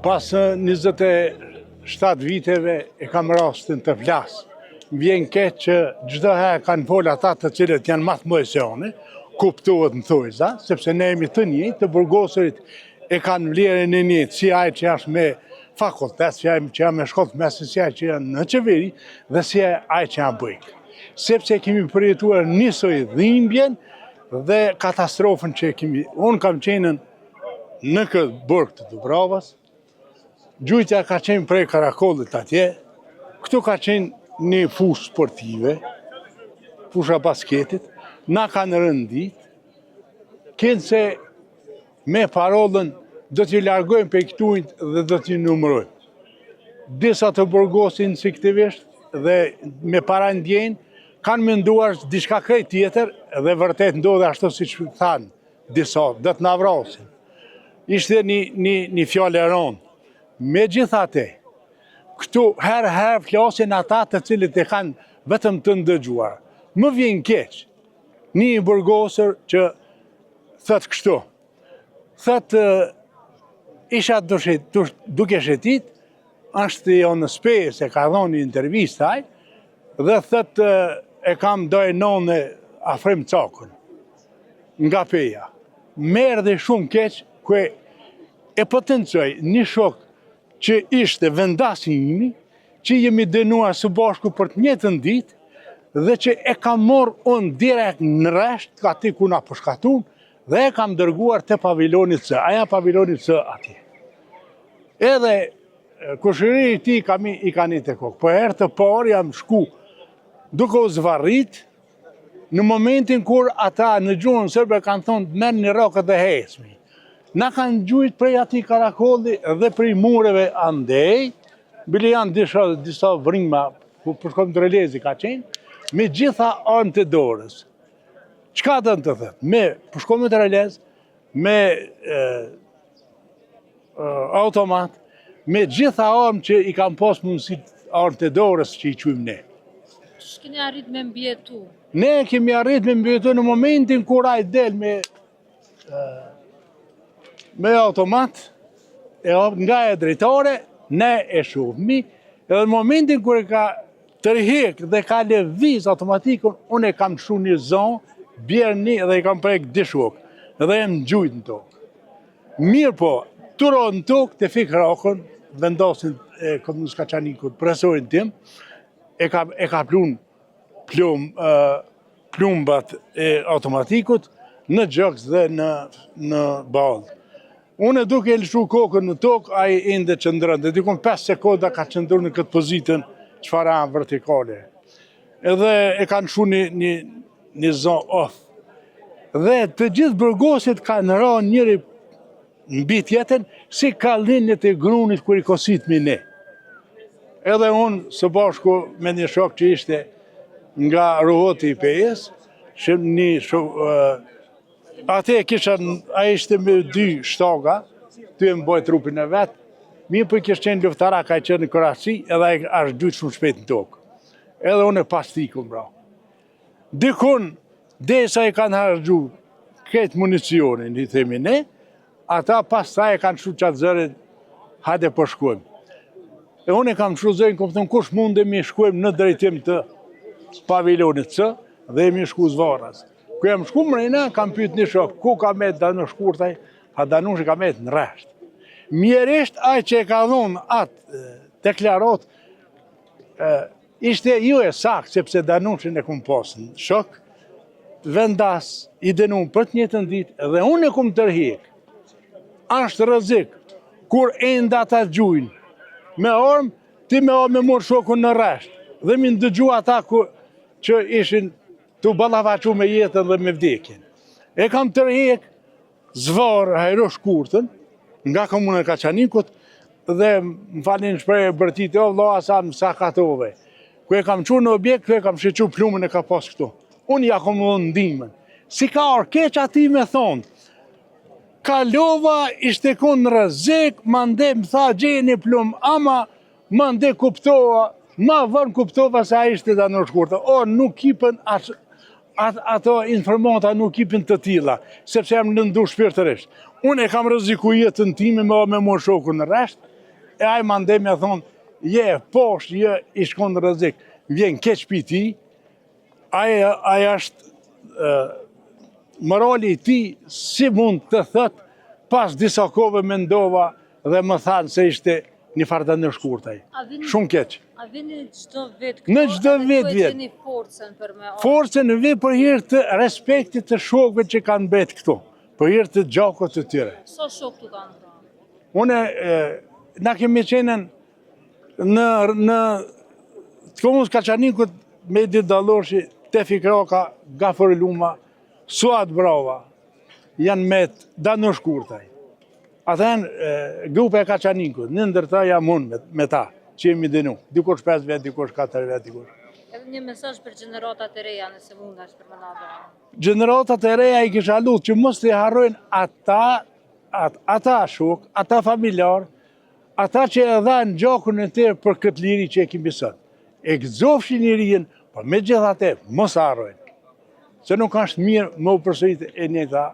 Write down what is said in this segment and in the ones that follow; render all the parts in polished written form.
Pas 27 viteve e kam rastin të flas. Më vjen keq që çdo herë kanë folë ata të cilët janë më të mëdhenj se unë, kuptohet në thojza, sepse ne jemi të njëjtë, të burgosurit e kanë vlerën e njëjtë, si ai që është me fakultet, si ai që janë me shkollë mesit, si ai që janë në qeveri dhe si ai që janë bujk. Sepse kemi përjetuar njësoj dhimbjen dhe katastrofën që kemi. Unë kam qenë në këtë burg të Dubravës, gjujtja ka qenë prej Karakollit atje, këtu ka qenë një fushë sportive, fusha basketit, na kanë rëndit, kënë se me parollën do t'ju largojmë për këtujnë dhe do t'ju numërojmë. Disa të burgosin instinktivisht dhe me para ndjenë, kanë menduar diçka krejt tjetër dhe vërtet ndodhe ashtu si që thanë disa, do të navrasin. Ishte një fjallë e ronë. Megjithatë, këtu herë flasin ata të cilët e kanë vetëm të ndëgjuar. Më vjen keq, një burgosër që thëtë kështu, thëtë isha duke shetit, është jo në spejë se ka dhonë një intervistaj, dhe thëtë e kam dojë none afrim cakun, nga peja. Merë dhe shumë keq, kue e potencoj një shok që ishte vendasimi, që jemi dënuar së bashku për të njëjtën ditë, dhe që e kam morë unë direkt në resht, ka ti ku na përshkatun, dhe e kam dërguar të pavilonit C, aja pavilonit C atje. Edhe kushëri i ti i ka një të kokë, për herë të parë jam shku duke u zvarrit, në momentin kur ata në gjuhën sërbe kanë thonë merë një rokët dhe hesmi. Na kanë gjujt prej ati Karakolli dhe prej mureve andej, bile janë disa vrinjma, ku përshkom të relezi ka qenë, me gjitha armë të dorës. Qka të në të thëtë? Me përshkom të relez, me automat, me gjitha armë që i kam pas mundësit armë të dorës që i qujmë ne. Shkini arrit me mbjetu? Ne kemi arrit me mbjetu në momentin kur a i del me automat, nga e drejtore, ne e shufmi, edhe në momentin kër e ka tërhek dhe ka lëviz automatikon, unë e kam shu një zonë, bjerni dhe i kam prek dishok, dhe e më gjujt në tokë. Mirë po, turo në tokë, të fikë rakon, vendosin Komunës Kaçanikut, profesorin tim, e ka plumbat e automatikut në gjokës dhe në balë. Unë duke e lëshu kokën në tokë, a i ende qëndrën, dhe dikon 5 sekonda ka qëndrën në këtë pozitën qëfara vertikale. Edhe e kanë shu një zonë off. Dhe të gjithë burgosit kanë ra njëri mbi tjetën, si kallinit e grunit kër i kosit mi ne. Edhe unë së bashku me një shok që ishte nga Ruhoti i Pejes, që një shok... Ate kisha, a ishte me 2 shtaga, ty e më bojë trupin e vetë, mi për kishë qenë luftara, ka i qenë në Korasi, edhe është gjytë shumë shpejt në tokë. Edhe unë e pas tikun, bra. Dikun, desa i kanë hargju këtë municionin, i themi ne, ata pas ta e kanë shu qatë zërin, hajde për shkojmë. E unë e kam shu zërin, kom thënë, kush mundemi shkojmë në drejtim të pavilonit C, dhe jemi shku zvaras. Kë jam shku mrejna, kam pyet një shok, ku ka met danu shkurtaj, pa danu që ka met në resht. Mjerisht, aj që e ka dhonë atë deklarat, ishte ju e sakë, sepse danu që ne kumë pasën. Shok, vendas, i denu për të njëtën ditë, dhe unë e kumë tërhik. Ashtë rëzik, kur enda ta gjujnë, me ormë, ti me ormë me mërë shokun në resht. Dhe mi ndëgju ata që ishin të balavacu me jetën dhe me vdekjen. E kam tërhek zvarë hajro shkurtën, nga Komuna e Kaçanikut, dhe më falin shprej e bërtit e vlo asa më sakatove. Kë e kam qurë në objekt, kë e kam shqequ plumën e ka pas këtu. Unë ja kom dhënë ndimën. Si ka orkeq ati me thonë, kalova ishte kun në rëzik, ma nde më tha gjeni plumë, ama ma nde kuptova, ma vërnë kuptova se a ishte da në shkurtë. O, nuk kipën ato informata nuk kipin të tilla, sepse jam lëndu shpirtërisht. Unë e kam rreziku jetën time me mor shokun në resht, e aj mandej me thonë, je poshtë, je i shkon në rrezik, vjen keq pi ti, aja është morali i ti, si mund të thët, pas disa kove mendova dhe më thanë se ishte një farda në shkurtaj. Shumë keq. A vini çdo vit këto? Në çdo vit vjet. Keni forcën për me ardhur? Forcën vi për hir të respektit të shokëve që kanë mbet këtu, për hir të gjakut të tyre. Sa shok tu kanë thënë? Une, na kemi qenën në komunës Kaçanikut me Edit Dalloshi, Tefi Kraka, Gafër Luma, Suat Brava, janë met Danër Shkurtaj. Ata janë grupe e Kaçanikut, në ndërta jam unë me ta, që jemi dinu. Dikush 5 vjet, dikush 4 vjet, dikush. Edhe një mesazh për gjeneratat e reja, nëse mundesh për më na dhënë. Gjeneratat e reja i kisha lutë që mos të harrojnë ata shok, ata familjar, ata që e dhanë gjakun e tyre për këtë liri që e kemi sot. E gëzofshin lirinë, por megjithatë mos harrojnë. Se nuk është mirë më u përsërit e njëjta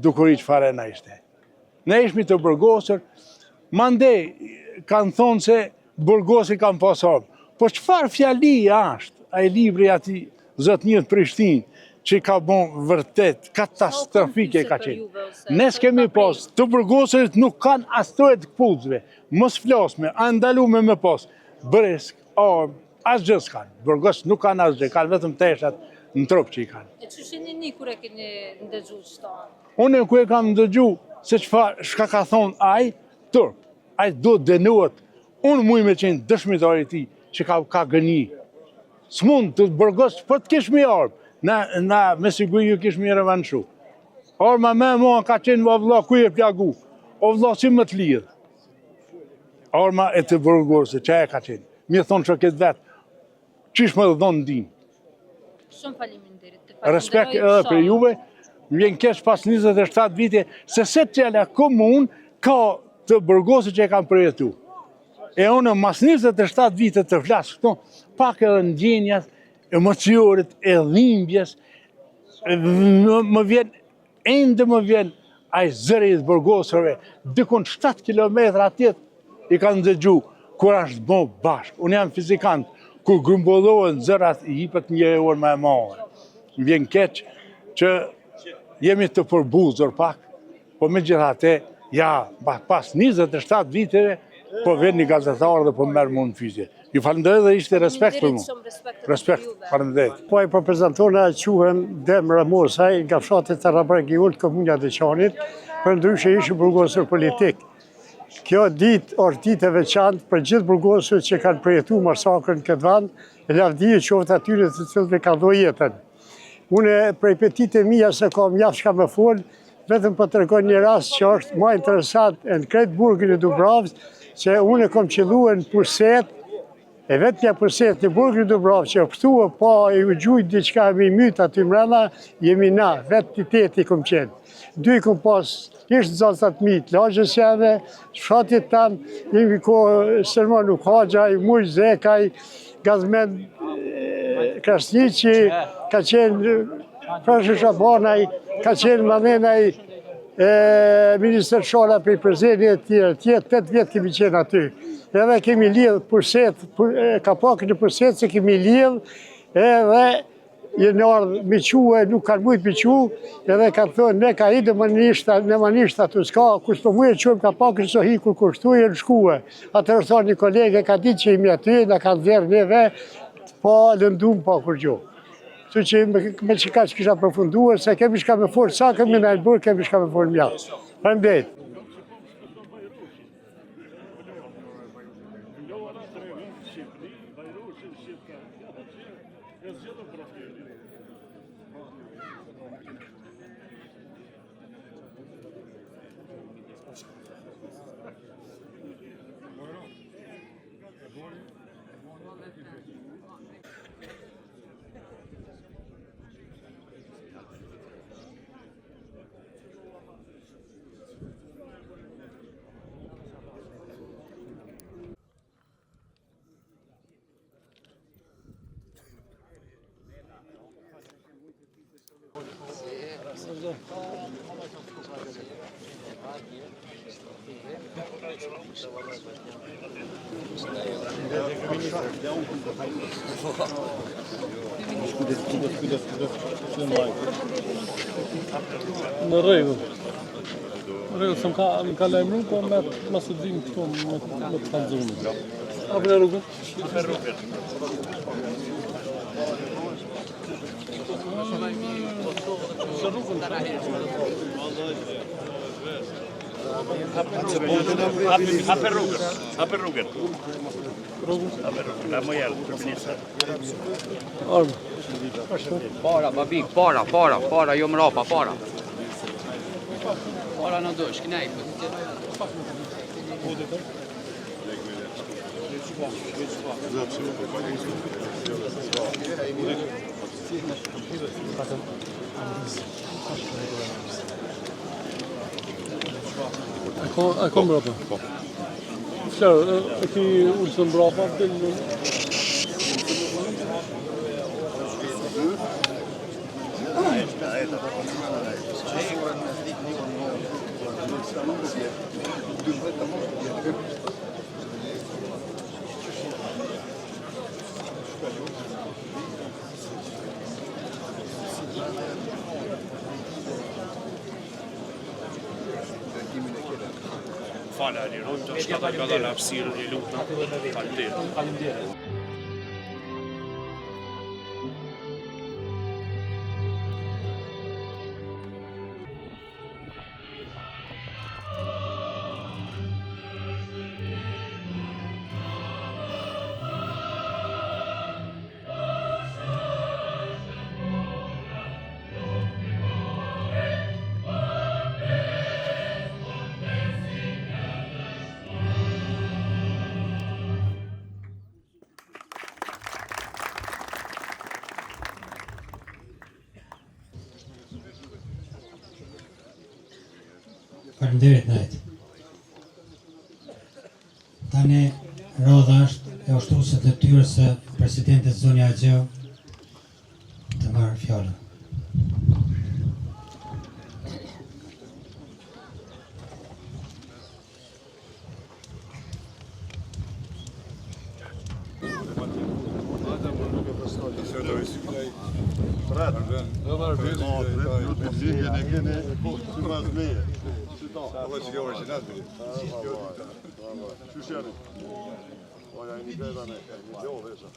dukuri çfarë na ishte. Ne ishmi të burgosur, mandej kanë thonë se burgosi kanë pasur. Po çfarë fjali është ai libri ati Zotënjët Prishtinë, që ka bon vërtet katastrofike ka qenë. Ne s'kemi pas, të burgosurit nuk kanë astojë të këpucëve, mos flasme, a ndalume me pas, brisk, asgjë s'kanë. Burgos nuk kanë asgjë, kanë vetëm teshat në trup që i kanë. E që shini një kur e keni ndëgju qëta? Unë ku e kam ndëgju, se shka ka thonë aj, turp, aj do të dënuat, unë muj me qenë dëshmitari ti që ka gënji. S'mund të burgos, për të kishë mi arbë, na me siguri ju kishë mi revanshu. Arma me mua ka qenë o vlla ku e plagu, o vlla si më të lidhë. Arma e të burgosë, që e ka qenë. Mi thonë që këtë vetë, qish më dhe dhonë ndinë. Shumë faleminderit. Respekt edhe për juve, më vjen keq pas 27 vite, se cila komun ka të burgosë që e kam përjetu. E unë mas 27 vite të flasë këto, pak edhe ndjenjas, emocionit, e dhimbjes, më vjen, ende më vjen aj zëri i të burgosërve, dikun 7 kilometra atjet i kanë dëgju, kur është bo bashkë. Unë jam fizikant, kur grumbullohen zërat i hipet një orë më e madhe. Më vjen keq që jemi të përbuzur pak, po me gjithate, ja, pas 27 viteve, po vjen një gazetar dhe po merë mund në fyzje. Ju falenderoj dhe ishte respekt për mu. Respekt, falenderoj. Po e prezentona quhem Dem Ramosaj, nga fshatit të Rabragiul, komunja Deçanit, për ndryshe ishë burgosur politik. Kjo ditë është ditë e veçantë për gjithë burgosur që kanë përjetu masakrën këtë vend, e lavdije qoftë atyre të cilëve ka dho jetën. Une prej petite mija se kam jafë shka me folë, vetëm për të regoj një rast që është ma interesant në kretë burgin e Dubravës, që une kom qëllu në Përset, e vetë një Përset në burgin e Dubravës, që pëtua pa e u gjujt diqka me i mytë aty mrena, jemi na, vetë të teti kom qenë. Dy kom pas, ishtë zatat mitë, lagës jave, shatit tamë, jemi ko Sërmanu Khaxha, Muj Zekaj, Gazmen Krasniqi, ka qenë Prashë Shabanaj, ka qenë Manenaj, Minister Shala për i përzeni e tjere, 8 vjetë kemi qenë aty. Edhe kemi lidhë Përset, ka pak në Përset se kemi lidhë, edhe jenë ardhë me quë, nuk kanë mujtë me quë, edhe ka thënë, ne ka i dhe në manisht atë s'ka, kus për mujë e quëm ka pak në sohi kur kushtu e në shkuë. Atër thonë një kolege ka ditë që imi aty, në ka dherë neve, pa lëndum pa kur gjohë. Të që me që ka që kisha përfunduar, se kemi shka me forë, sa kemi në Elburg, kemi shka me forë mjallë. Përmbet. Në rregull. Në rregull, se më ka lajmëruar, po me mos e dim këtu me të kallëzuar. Apo në rrugën? Apo rrugën. Hapë rrugën. La mojal, minister. Para, babik, para, jo mrapa, para. Para në dosh, knaj. A kom mbrapa? Flarë, e ki ullësën mbrapa? Fala, Lirot, shkata ka dhënë hapësirë, i lutem. Faleminderit. Faleminderit Najt. Tani rodha është e ushtruese të detyrës së presidentit Zonja Axheu të marrë fjalën. Allah që ka original të Shushjani. Oja, një beda ne, një gjohë dhe isha.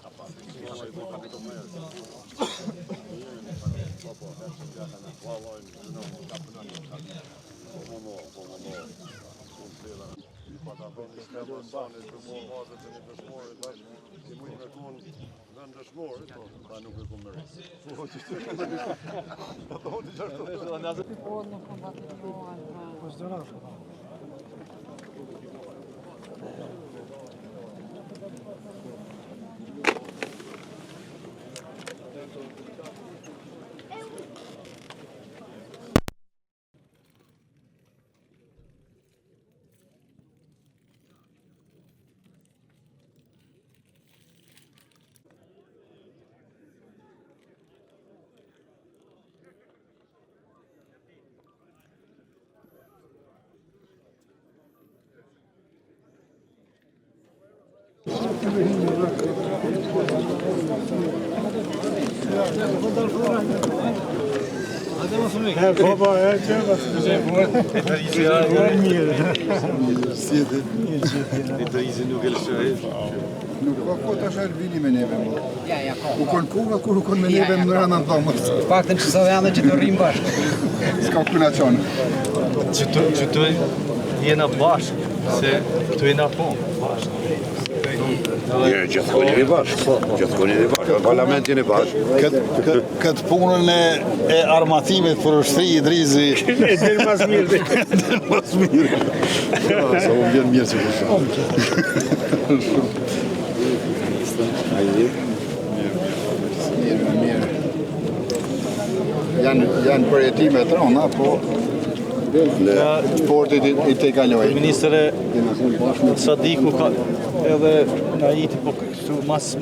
Nuk ka ko të shërë vini me neve më. U konë kuva, kur u konë me neve më rana në dhomës. Faktën që sa dhe anë që të rrimë bashkë. Ska kuna qonë. Që të jena bashkë, se të jena po bashkë. Gjithkoni jeni bashkë. Gjithkoni jeni bashkë. Parlament jeni bashkë. Këtë punën e armatimit për ushtri i drizi. E dherë mas mirë. Dherë mas mirë. Sa më vjen mirë që për shumë. Mirë. Janë përjetime të rona, po sportit i te kaloj. Ministre Sadiku ka edhe nga jiti, po këtu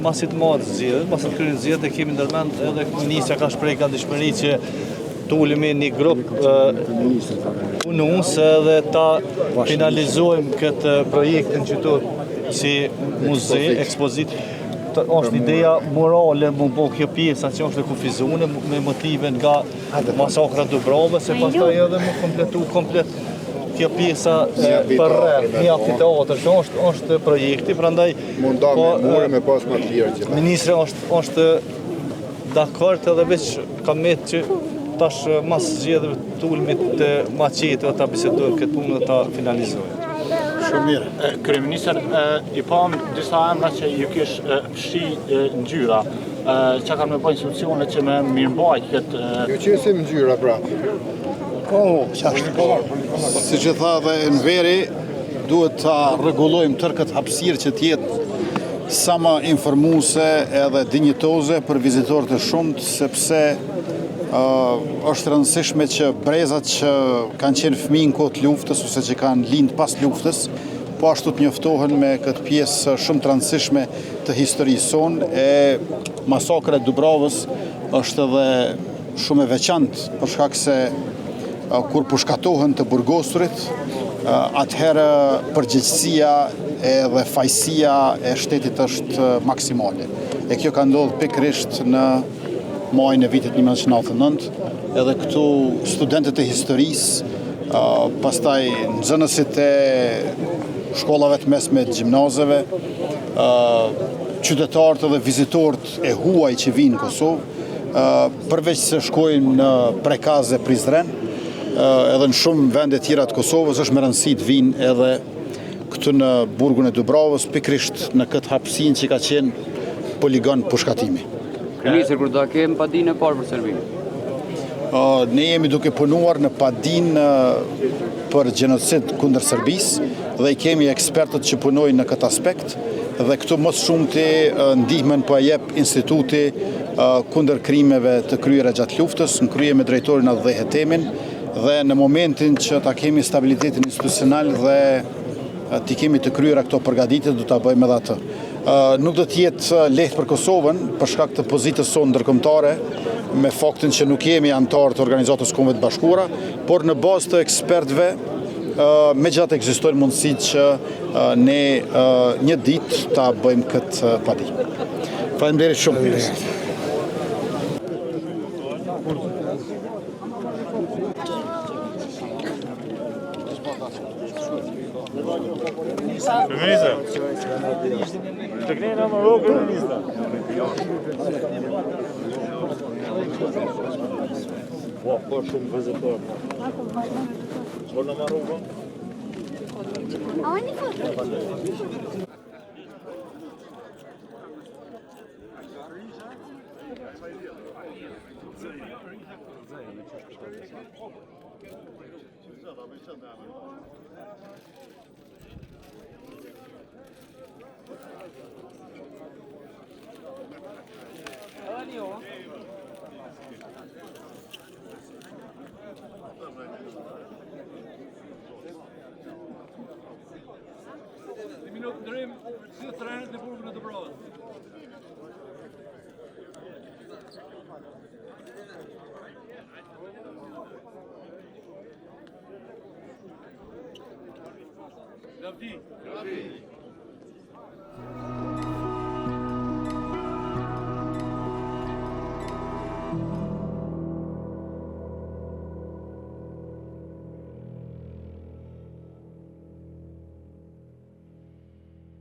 masit madhë zjedhë, masit kërën zjedhë e kemi ndërmend edhe ministra ka shprej ka dishmëri që tulemi një grup punuese dhe ta finalizojmë këtë projektin qëtu si muze, ekspozit. Është ideja morale më bo kjo pjesa që është e kufizuar me motive nga masakra Dubrovës, se pastaj edhe më kompletu komplet kjo pjesa për rreth, një amfiteatër që është projekti, prandaj me pas më të lirë që. Ministri është dakord edhe veç ka metë që tash mas zgjedhjeve të ulmit të maqete ta bisedojmë këtë punë dhe ta finalizojmë. Shumë mirë. Kryeministër, I pam disa emra që ju kish fshi ngjyra. Çka kanë me bëjë institucionet që me mirëmbajt këtë... Jo që si ngjyra pra. Si që tha dhe në veri, duhet ta rregullojmë tërë këtë hapësirë që t'jetë sa më informuese edhe dinjitoze për vizitorët e shumët, sepse është rëndësishme që brezat që kanë qenë fëmijë në kohë të luftës ose që kanë lindë pas luftës, po ashtu të njoftohen me këtë pjesë shumë të rëndësishme të historisë sonë. Masakra e Dubrovës është edhe shumë e veçantë për shkak se kur pushkatohen të burgosurit, atëherë përgjegjësia dhe fajësia e shtetit është maksimale. E kjo ka ndodhur pikërisht në majin e vitit 1999, edhe këtu studentët e historisë, pastaj nxënësit e shkollave të mesme të gjimnazeve, qytetarët dhe vizitorët e huaj që vinë në Kosovë, përveç se shkojnë në Prekaz e Prizren, edhe në shumë vende tjera të Kosovës, është me rëndësi të vinë edhe këtu në burgun e Dubrovës, pikërisht në këtë hapësinë që ka qenë poligon pushkatimi. Kryeministër, kur do ta kemë padinë e parë për Serbinë? Ne jemi duke punuar në padinë për gjenocid kundër Serbisë dhe i kemi ekspertët që punojnë në këtë aspekt dhe këtu më shumti ndihmën po e jep Instituti kundër krimeve të kryera gjatë luftës, në krye me drejtorin Adhe Hetemin, dhe në momentin që ta kemi stabilitetin institucional dhe ti kemi të kryera këto përgatitje, do ta bëjmë edhe atë. Nuk do t'jetë lehtë për Kosovën për shkak të pozitës sonë ndërkombëtare, me faktin që nuk jemi antar të Organizatës Kombeve të Bashkuara, por në bazë të ekspertëve megjithatë ekzistojnë mundësitë që ne një ditë ta bëjmë këtë padinë. Faleminderit shumë. Të kënejnë në rogë në ministra. Po shumë vizitor. Po në marru rogë? A një foto? Minutë ndërim si trenet në burgun e Dubrovës. Lavdi.